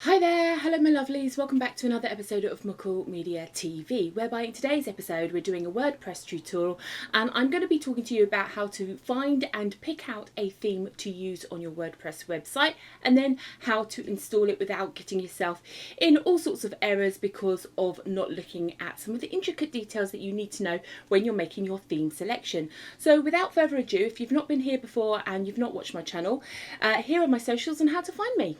Hi there, hello my lovelies, welcome back to another episode of Muckle Media TV, whereby in today's episode we're doing a WordPress tutorial and I'm going to be talking to you about how to find and pick out a theme to use on your WordPress website and then how to install it without getting yourself in all sorts of errors because of not looking at some of the intricate details that you need to know when you're making your theme selection. So without further ado, if you've not been here before and you've not watched my channel, here are my socials and how to find me.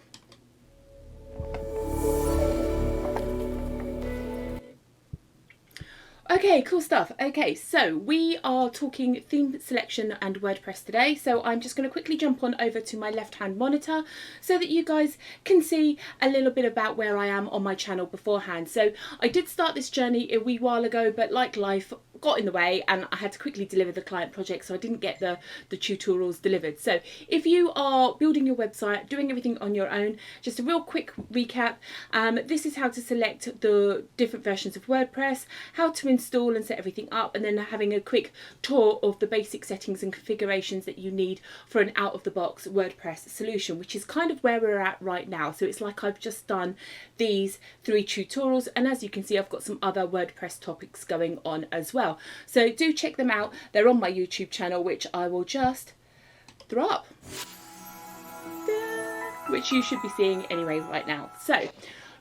Okay, cool stuff. Okay, so we are talking theme selection and WordPress today. So I'm just going to quickly jump on over to my left-hand monitor so that you guys can see a little bit about where I am on my channel beforehand. So I did start this journey a wee while ago, but like life got in the way and I had to quickly deliver the client project, so I didn't get the tutorials delivered. So if you are building your website, doing everything on your own, just a real quick recap, this is how to select the different versions of WordPress, how to install and set everything up, and then having a quick tour of the basic settings and configurations that you need for an out-of-the-box WordPress solution, which is kind of where we're at right now. So it's like I've just done these 3 tutorials, and as you can see I've got some other WordPress topics going on as well. So do check them out. They're on my YouTube channel, which I will just throw up, which you should be seeing anyway right now. So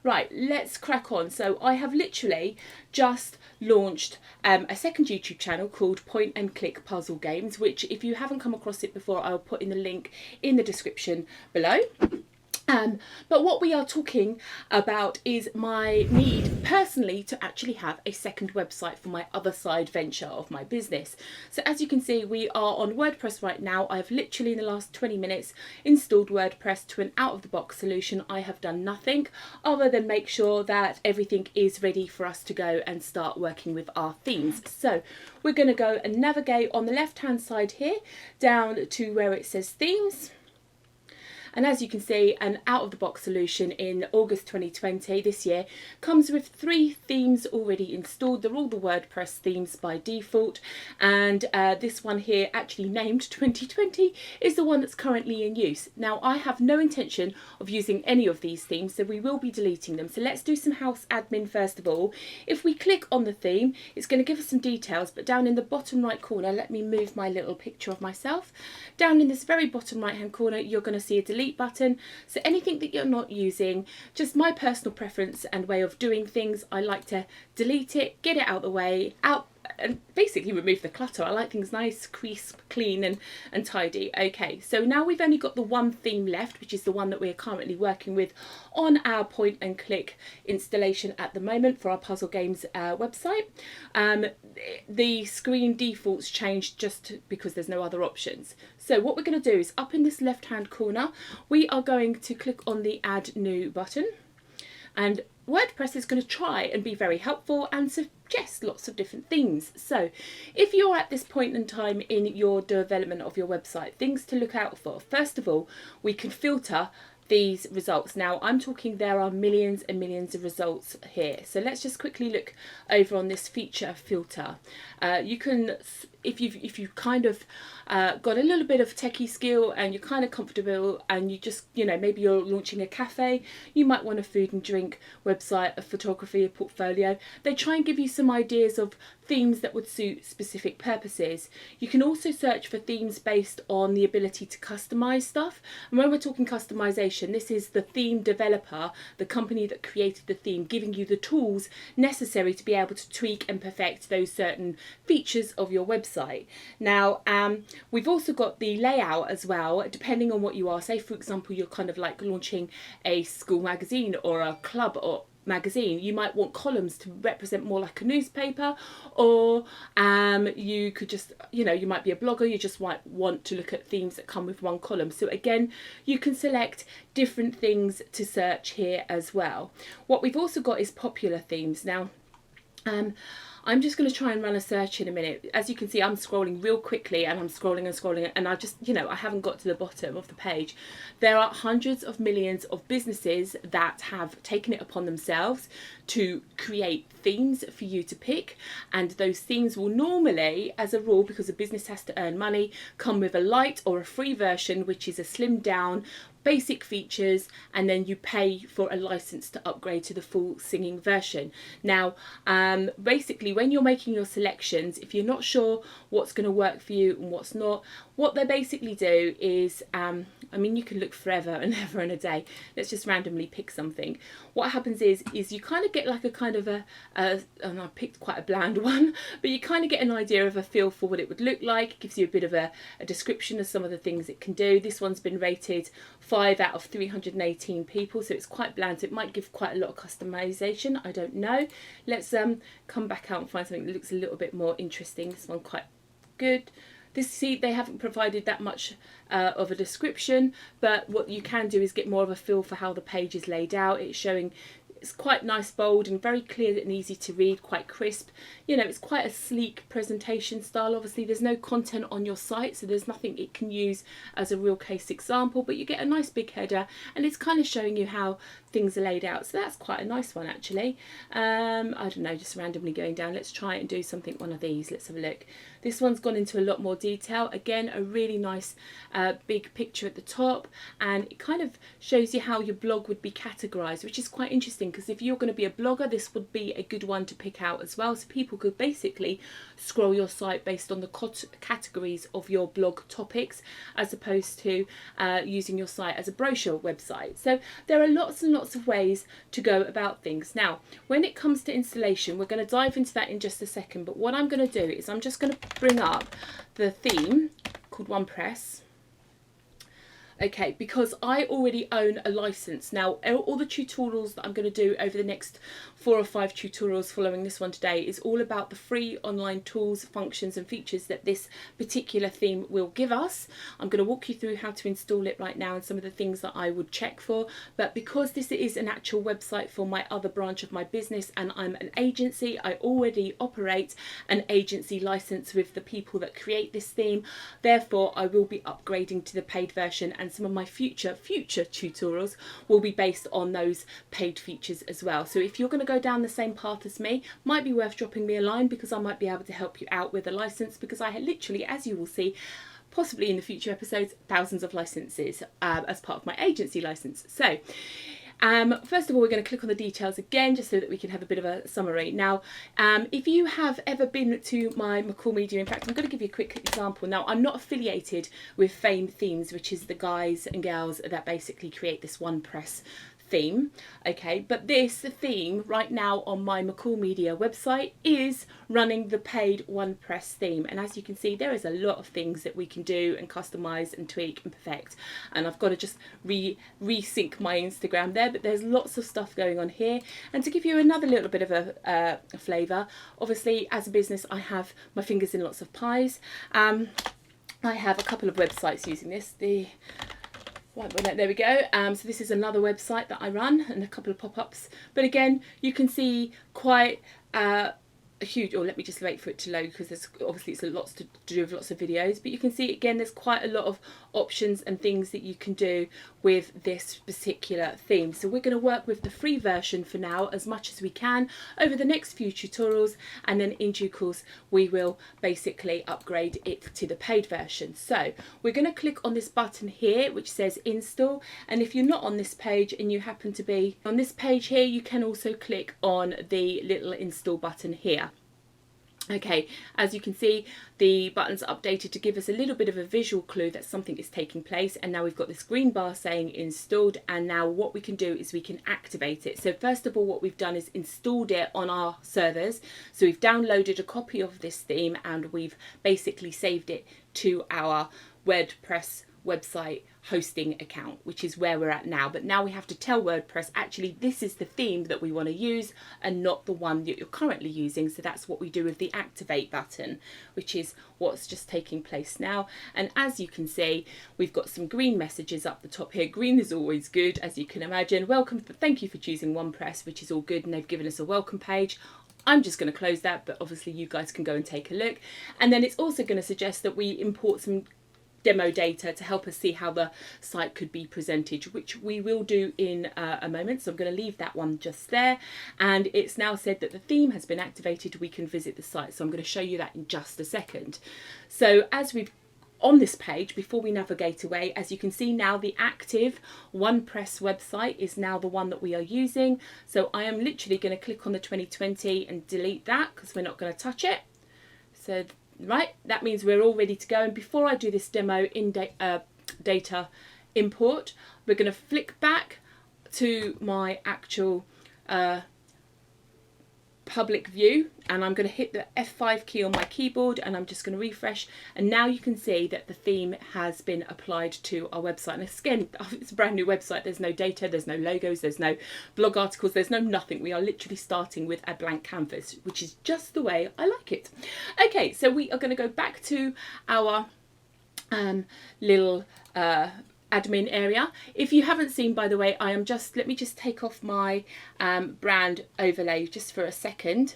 right, let's crack on. So I have literally just launched a second YouTube channel called Point and Click Puzzle Games, which if you haven't come across it before, I'll put in the link in the description below. But what we are talking about is my need personally to actually have a second website for my other side venture of my business. So as you can see, we are on WordPress right now. I've literally in the last 20 minutes installed WordPress to an out-of-the-box solution. I have done nothing other than make sure that everything is ready for us to go and start working with our themes. So we're going to go and navigate on the left-hand side here down to where it says themes. And as you can see, an out-of-the-box solution in August 2020 this year comes with 3 themes already installed. They're all the WordPress themes by default, and this one here, actually named 2020, is the one that's currently in use. Now I have no intention of using any of these themes, so we will be deleting them. So let's do some house admin first of all. If we click on the theme, it's going to give us some details, but down in the bottom right corner, let me move my little picture of myself. Down in this very bottom right hand corner, you're going to see a delete button. So anything that you're not using, just my personal preference and way of doing things, I like to delete it, get it out of the way, and basically remove the clutter. I like things nice, crisp, clean and tidy. Okay, so now we've only got the one theme left, which is the one that we're currently working with on our point and click installation at the moment for our Puzzle Games website. The screen defaults changed just because there's no other options. So what we're going to do is up in this left hand corner, we are going to click on the add new button, and WordPress is going to try and be very helpful and suggest lots of different things. So if you're at this point in time in your development of your website, things to look out for. First of all, we can filter these results. Now I'm talking there are millions and millions of results here. So let's just quickly look over on this feature filter. You can, if you've kind of got a little bit of techie skill and you're kind of comfortable and you just, you know, maybe you're launching a cafe, you might want a food and drink website, a photography, a portfolio. They try and give you some ideas of themes that would suit specific purposes. You can also search for themes based on the ability to customize stuff. And when we're talking customization, this is the theme developer, the company that created the theme, giving you the tools necessary to be able to tweak and perfect those certain features of your website. Now, we've also got the layout as well, depending on what you are. Say, for example, you're kind of like launching a school magazine or a club or magazine, you might want columns to represent more like a newspaper, or you could just, you know, you might be a blogger, you just might want to look at themes that come with one column. So again, you can select different things to search here as well. What we've also got is popular themes. Now I'm just going to try and run a search in a minute. As you can see, I'm scrolling real quickly and I'm scrolling and scrolling, and I just, you know, I haven't got to the bottom of the page. There are hundreds of millions of businesses that have taken it upon themselves to create themes for you to pick, and those themes will normally, as a rule, because a business has to earn money, come with a light or a free version, which is a slimmed down basic features, and then you pay for a license to upgrade to the full singing version. Now, basically, when you're making your selections, if you're not sure what's going to work for you and what's not, what they basically do is, I mean, you can look forever and ever and a day. Let's just randomly pick something. What happens is you kind of get like a kind of and I picked quite a bland one, but you kind of get an idea of a feel for what it would look like. It gives you a bit of a description of some of the things it can do. This one's been rated 5 out of 318 people, so it's quite bland, so it might give quite a lot of customization. I don't know. Let's come back out and find something that looks a little bit more interesting. This one quite good. This, see, they haven't provided that much of a description, but what you can do is get more of a feel for how the page is laid out. It's showing, it's quite nice, bold and very clear and easy to read, quite crisp. You know, it's quite a sleek presentation style. Obviously there's no content on your site, so there's nothing it can use as a real case example, but you get a nice big header and it's kind of showing you how things are laid out. So that's quite a nice one actually. I don't know, just randomly going down. Let's try and do something, one of these. Let's have a look. This one's gone into a lot more detail. Again, a really nice big picture at the top, and it kind of shows you how your blog would be categorized, which is quite interesting, because if you're going to be a blogger, this would be a good one to pick out as well. So people could basically scroll your site based on the categories of your blog topics, as opposed to using your site as a brochure website. So there are lots and lots of ways to go about things. Now, when it comes to installation, we're going to dive into that in just a second, but what I'm going to do is I'm just going to bring up the theme called OnePress. Okay, because I already own a license. Now, all the tutorials that I'm going to do over the next 4 or 5 tutorials following this one today is all about the free online tools, functions and features that this particular theme will give us. I'm going to walk you through how to install it right now and some of the things that I would check for. But because this is an actual website for my other branch of my business and I'm an agency, I already operate an agency license with the people that create this theme. Therefore, I will be upgrading to the paid version, and some of my future tutorials will be based on those paid features as well. So if you're going to go down the same path as me, might be worth dropping me a line, because I might be able to help you out with a license, because I literally, as you will see, possibly in the future episodes, thousands of licenses as part of my agency license. So first of all, we're going to click on the details again, just so that we can have a bit of a summary. Now, if you have ever been to my McCall Media, in fact, I'm going to give you a quick example. Now, I'm not affiliated with Fame Themes, which is the guys and girls that basically create this OnePress theme, okay, but this theme right now on my McCall Media website is running the paid OnePress theme, and as you can see, there is a lot of things that we can do and customize and tweak and perfect, and I've got to just resync my Instagram there, but there's lots of stuff going on here. And to give you another little bit of a flavour, obviously as a business I have my fingers in lots of pies. I have a couple of websites using this. There we go. So this is another website that I run, and a couple of pop-ups. But again, you can see quite a huge, or let me just wait for it to load, because there's obviously it's a lot to do with lots of videos, but you can see again there's quite a lot of options and things that you can do with this particular theme. So we're going to work with the free version for now as much as we can over the next few tutorials, and then in due course we will basically upgrade it to the paid version. So we're going to click on this button here which says install, and if you're not on this page and you happen to be on this page here, you can also click on the little install button here. Okay, as you can see, the button's updated to give us a little bit of a visual clue that something is taking place, and now we've got this green bar saying installed, and now what we can do is we can activate it. So first of all, what we've done is installed it on our servers. So we've downloaded a copy of this theme and we've basically saved it to our WordPress website hosting account, which is where we're at now. But now we have to tell WordPress, actually this is the theme that we want to use and not the one that you're currently using. So that's what we do with the activate button, which is what's just taking place now. And as you can see, we've got some green messages up the top here. Green is always good, as you can imagine. Welcome, thank you for choosing OnePress, which is all good, and they've given us a welcome page. I'm just going to close that, but obviously you guys can go and take a look. And then it's also going to suggest that we import some demo data to help us see how the site could be presented, which we will do in a moment. So I'm going to leave that one just there, and it's now said that the theme has been activated. We can visit the site, so I'm going to show you that in just a second. So as we've on this page, before we navigate away, as you can see now, the active OnePress website is now the one that we are using. So I am literally going to click on the 2020 and delete that because we're not going to touch it. So, right, that means we're all ready to go. And before I do this demo in data import, we're going to flick back to my actual public view, and I'm going to hit the F5 key on my keyboard, and I'm just going to refresh, and now you can see that the theme has been applied to our website. And again, it's a brand new website. There's no data, there's no logos, there's no blog articles, there's no nothing. We are literally starting with a blank canvas, which is just the way I like it. Okay, so we are going to go back to our little admin area. If you haven't seen, by the way, let me just take off my brand overlay just for a second.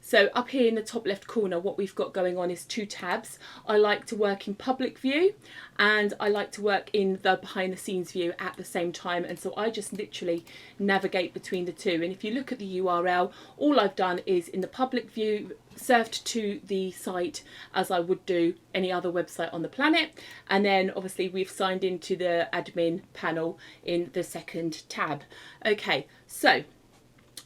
So up here in the top left corner, what we've got going on is 2 tabs. I like to work in public view and I like to work in the behind the scenes view at the same time. And so I just literally navigate between the two. And if you look at the URL, all I've done is in the public view, served to the site as I would do any other website on the planet. And then obviously we've signed into the admin panel in the second tab. Okay, so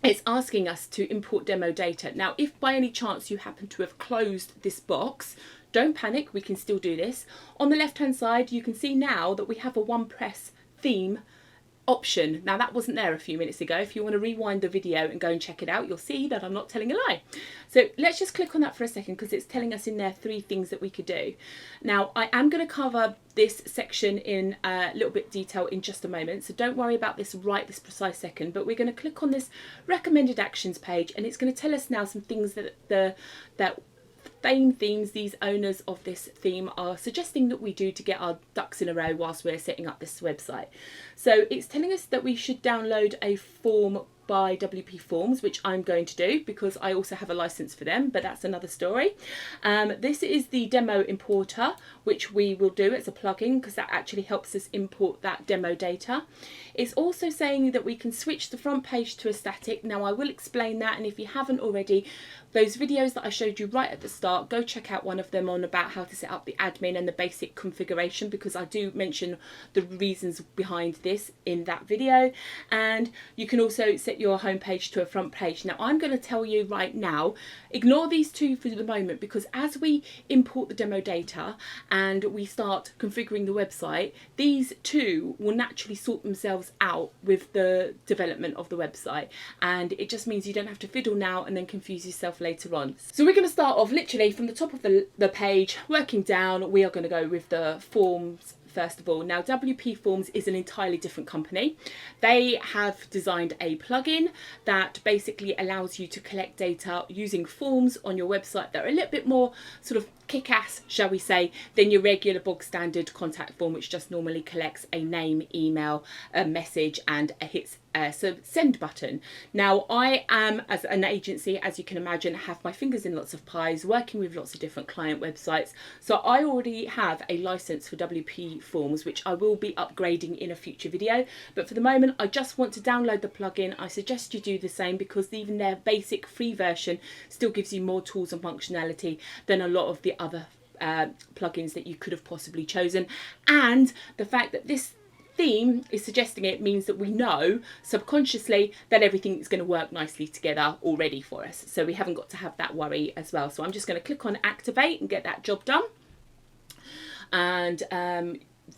it's asking us to import demo data. Now, if by any chance you happen to have closed this box, don't panic, we can still do this. On the left hand side, you can see now that we have a OnePress theme option. Now that wasn't there a few minutes ago. If you want to rewind the video and go and check it out, you'll see that I'm not telling a lie. So let's just click on that for a second because it's telling us in there 3 things that we could do. Now I am going to cover this section in a little bit detail in just a moment, so don't worry about this right this precise second, but we're going to click on this recommended actions page and it's going to tell us now some things that themes, these owners of this theme are suggesting that we do to get our ducks in a row whilst we're setting up this website. So it's telling us that we should download a form by WP Forms, which I'm going to do because I also have a license for them, but that's another story. This is the demo importer, which we will do as a plugin because that actually helps us import that demo data. It's also saying that we can switch the front page to a static. Now I will explain that, and if you haven't already, those videos that I showed you right at the start, go check out one of them on about how to set up the admin and the basic configuration, because I do mention the reasons behind this in that video. And you can also set your home page to a front page. Now I'm going to tell you right now, ignore these 2 for the moment, because as we import the demo data and we start configuring the website, these 2 will naturally sort themselves out with the development of the website, and it just means you don't have to fiddle now and then confuse yourself later on. So we're going to start off literally from the top of the page, working down. We are going to go with the forms first of all. Now WP Forms is an entirely different company. They have designed a plugin that basically allows you to collect data using forms on your website that are a little bit more sort of kick-ass, shall we say, than your regular bog standard contact form, which just normally collects a name, email, a message and hits a send button. Now I am, as an agency, as you can imagine, have my fingers in lots of pies, working with lots of different client websites. So I already have a license for WP Forms, which I will be upgrading in a future video. But for the moment, I just want to download the plugin. I suggest you do the same because even their basic free version still gives you more tools and functionality than a lot of the other plugins that you could have possibly chosen. And the fact that this theme is suggesting it means that we know subconsciously that everything is going to work nicely together already for us, so we haven't got to have that worry as well. So I'm just going to click on activate and get that job done, and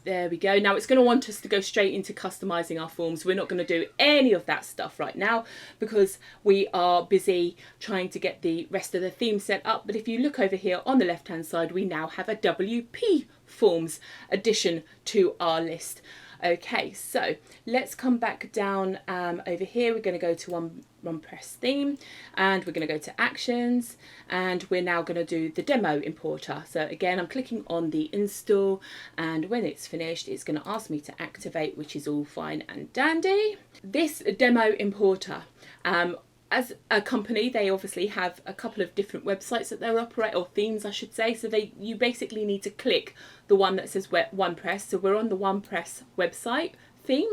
there we go. Now it's going to want us to go straight into customizing our forms. We're not going to do any of that stuff right now because we are busy trying to get the rest of the theme set up. But if you look over here on the left hand side, we now have a WP Forms addition to our list. Okay, so let's come back down over here. We're going to go to OnePress Theme, and we're going to go to Actions, and we're now going to do the demo importer. So again, I'm clicking on the install, and when it's finished, it's going to ask me to activate, which is all fine and dandy. This demo importer, as a company, they obviously have a couple of different websites that they operate, or themes I should say, so you basically need to click the one that says OnePress. So we're on the OnePress website theme.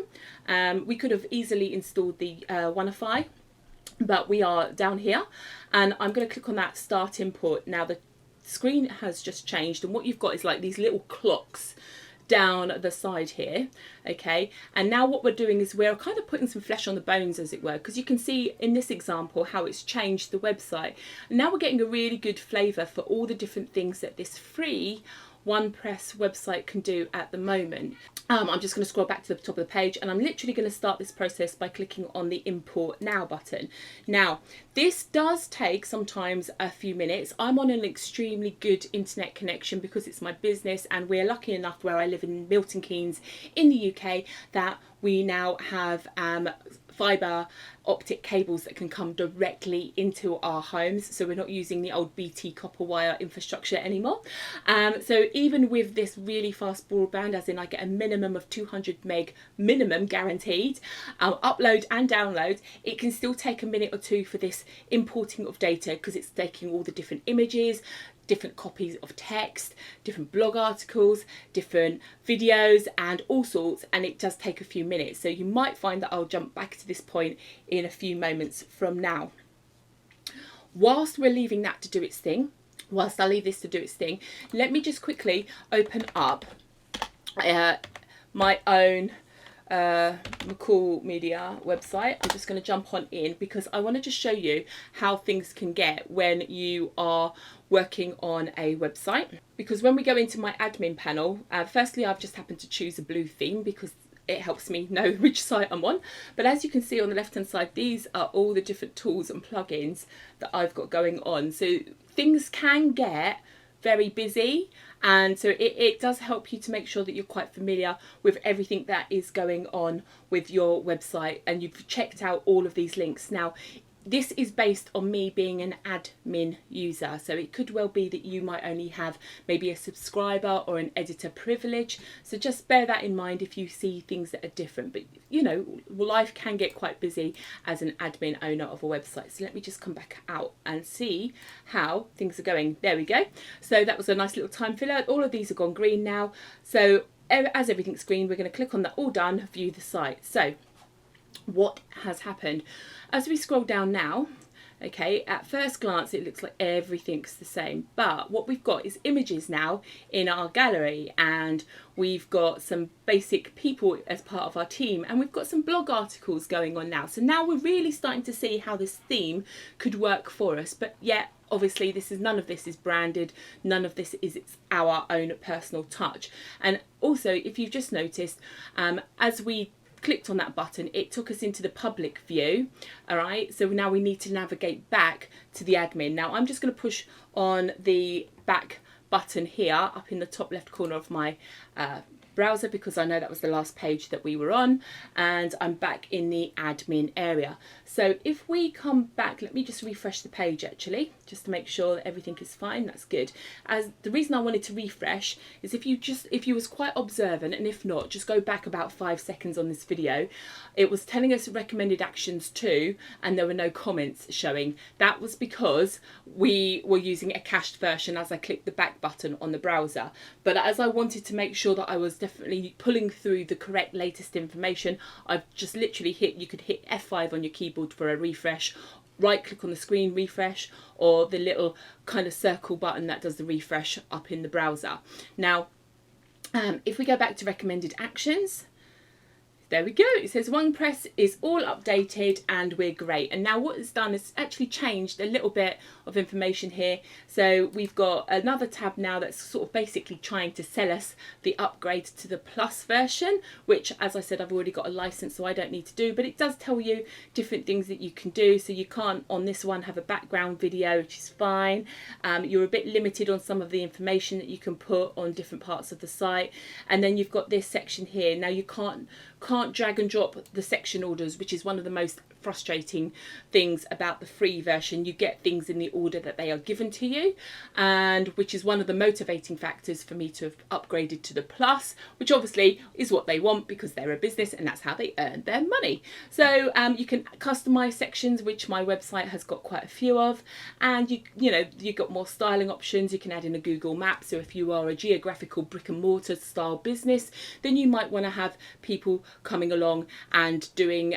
We could have easily installed the Oneify, but we are down here, and I'm going to click on that start import. Now the screen has just changed, and what you've got is like these little clocks down the side here. Okay, and now what we're doing is we're kind of putting some flesh on the bones, as it were, because you can see in this example how it's changed the website. And now we're getting a really good flavour for all the different things that this free OnePress website can do at the moment. I'm just going to scroll back to the top of the page, and I'm literally going to start this process by clicking on the Import Now button. Now, this does take sometimes a few minutes. I'm on an extremely good internet connection because it's my business, and we're lucky enough where I live in Milton Keynes in the UK that we now have fibre optic cables that can come directly into our homes, so we're not using the old BT copper wire infrastructure anymore. So even with this really fast broadband, as in I get a minimum of 200 meg minimum guaranteed, upload and download, it can still take a minute or two for this importing of data, because it's taking all the different images, different copies of text, different blog articles, different videos and all sorts, and it does take a few minutes. So you might find that I'll jump back to this point in a few moments from now. Whilst we're leaving that to do its thing, whilst I leave this to do its thing, let me just quickly open up my own McCall Media website. I'm just going to jump on in because I want to just show you how things can get when you are working on a website. Because when we go into my admin panel, firstly I've just happened to choose a blue theme because it helps me know which site I'm on. But as you can see on the left hand side, these are all the different tools and plugins that I've got going on. So things can get very busy, and so it does help you to make sure that you're quite familiar with everything that is going on with your website and you've checked out all of these links. Now, this is based on me being an admin user, so it could well be that you might only have maybe a subscriber or an editor privilege, so just bear that in mind if you see things that are different. But you know, life can get quite busy as an admin owner of a website. So let me just come back out and see how things are going. There we go. So that was a nice little time filler. All of these have gone green now, so as everything's green, we're going to click on that all done, view the site. So what has happened? As we scroll down now, okay, at first glance it looks like everything's the same, but what we've got is images now in our gallery, and we've got some basic people as part of our team, and we've got some blog articles going on now. So now we're really starting to see how this theme could work for us. But yet obviously none of this is branded, none of this is our own personal touch. And also, if you've just noticed, as we clicked on that button, it took us into the public view. All right, so now we need to navigate back to the admin. Now I'm just going to push on the back button here up in the top left corner of my browser, because I know that was the last page that we were on, and I'm back in the admin area. So if we come back, let me just refresh the page actually, just to make sure that everything is fine. That's good. As the reason I wanted to refresh is if you was quite observant, and if not, just go back about 5 seconds on this video. It was telling us recommended actions too, and there were no comments showing. That was because we were using a cached version as I clicked the back button on the browser. But as I wanted to make sure that I was definitely pulling through the correct latest information, I've just literally you could hit F5 on your keyboard for a refresh, right click on the screen, refresh, or the little kind of circle button that does the refresh up in the browser. Now, if we go back to recommended actions, there we go. It says OnePress is all updated and we're great. And now what it's done is actually changed a little bit of information here. So we've got another tab now that's sort of basically trying to sell us the upgrade to the Plus version, which, as I said, I've already got a license, so I don't need to do, but it does tell you different things that you can do. So you can't on this one have a background video, which is fine. You're a bit limited on some of the information that you can put on different parts of the site. And then you've got this section here. Now you can't drag and drop the section orders, which is one of the most frustrating things about the free version. You get things in the order that they are given to you, and which is one of the motivating factors for me to have upgraded to the Plus, which obviously is what they want because they're a business and that's how they earn their money. So you can customize sections, which my website has got quite a few of, and you've got more styling options. You can add in a Google map, so if you are a geographical brick and mortar style business, then you might want to have people coming along and doing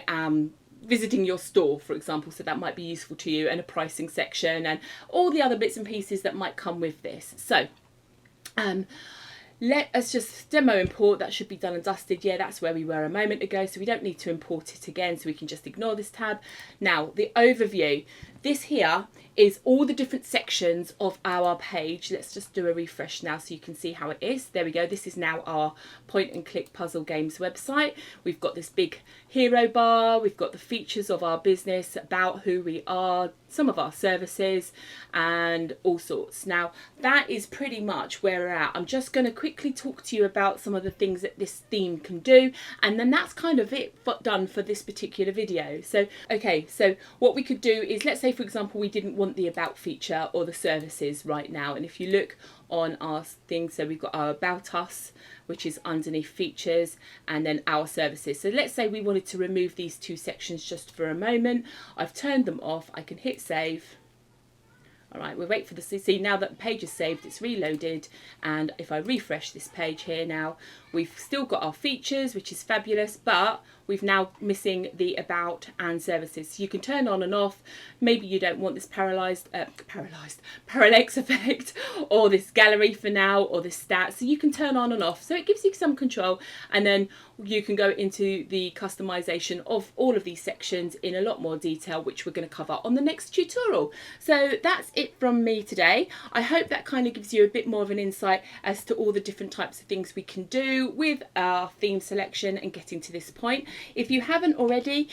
visiting your store, for example, so that might be useful to you, and a pricing section and all the other bits and pieces that might come with this. So let us just demo import. That should be done and dusted. Yeah, that's where we were a moment ago, so we don't need to import it again, so we can just ignore this tab. Now the overview, this here is all the different sections of our page. Let's just do a refresh now so you can see how it is. There we go. This is now our point and click puzzle games website. We've got this big hero bar, we've got the features of our business, about who we are, some of our services and all sorts. Now that is pretty much where we're at. I'm just going to quickly talk to you about some of the things that this theme can do, and then that's kind of it done for this particular video. So okay, so what we could do is, let's say for example we didn't want the about feature or the services right now, and if you look on our thing, so we've got our about us, which is underneath features, and then our services. So let's say we wanted to remove these two sections just for a moment. I've turned them off. I can hit save. All right, we'll wait for the see. Now that the page is saved, it's reloaded, and if I refresh this page here now, we've still got our features, which is fabulous, but we've now missing the about and services. So you can turn on and off. Maybe you don't want this parallax effect, or this gallery for now, or this stat. So you can turn on and off. So it gives you some control, and then you can go into the customization of all of these sections in a lot more detail, which we're going to cover on the next tutorial. So that's it from me today. I hope that kind of gives you a bit more of an insight as to all the different types of things we can do with our theme selection and getting to this point. If you haven't already,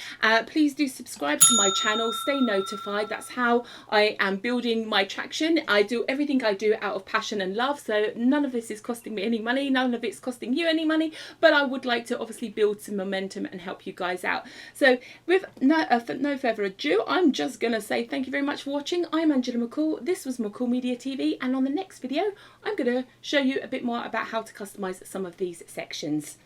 please do subscribe to my channel, stay notified. That's how I am building my traction. I do everything I do out of passion and love, so none of this is costing me any money, none of it's costing you any money, but I would like to obviously build some momentum and help you guys out. So with no further ado, I'm just gonna say thank you very much for watching. I'm Angela McCall, this was McCall Media TV, and on the next video I'm gonna show you a bit more about how to customize some of these sections.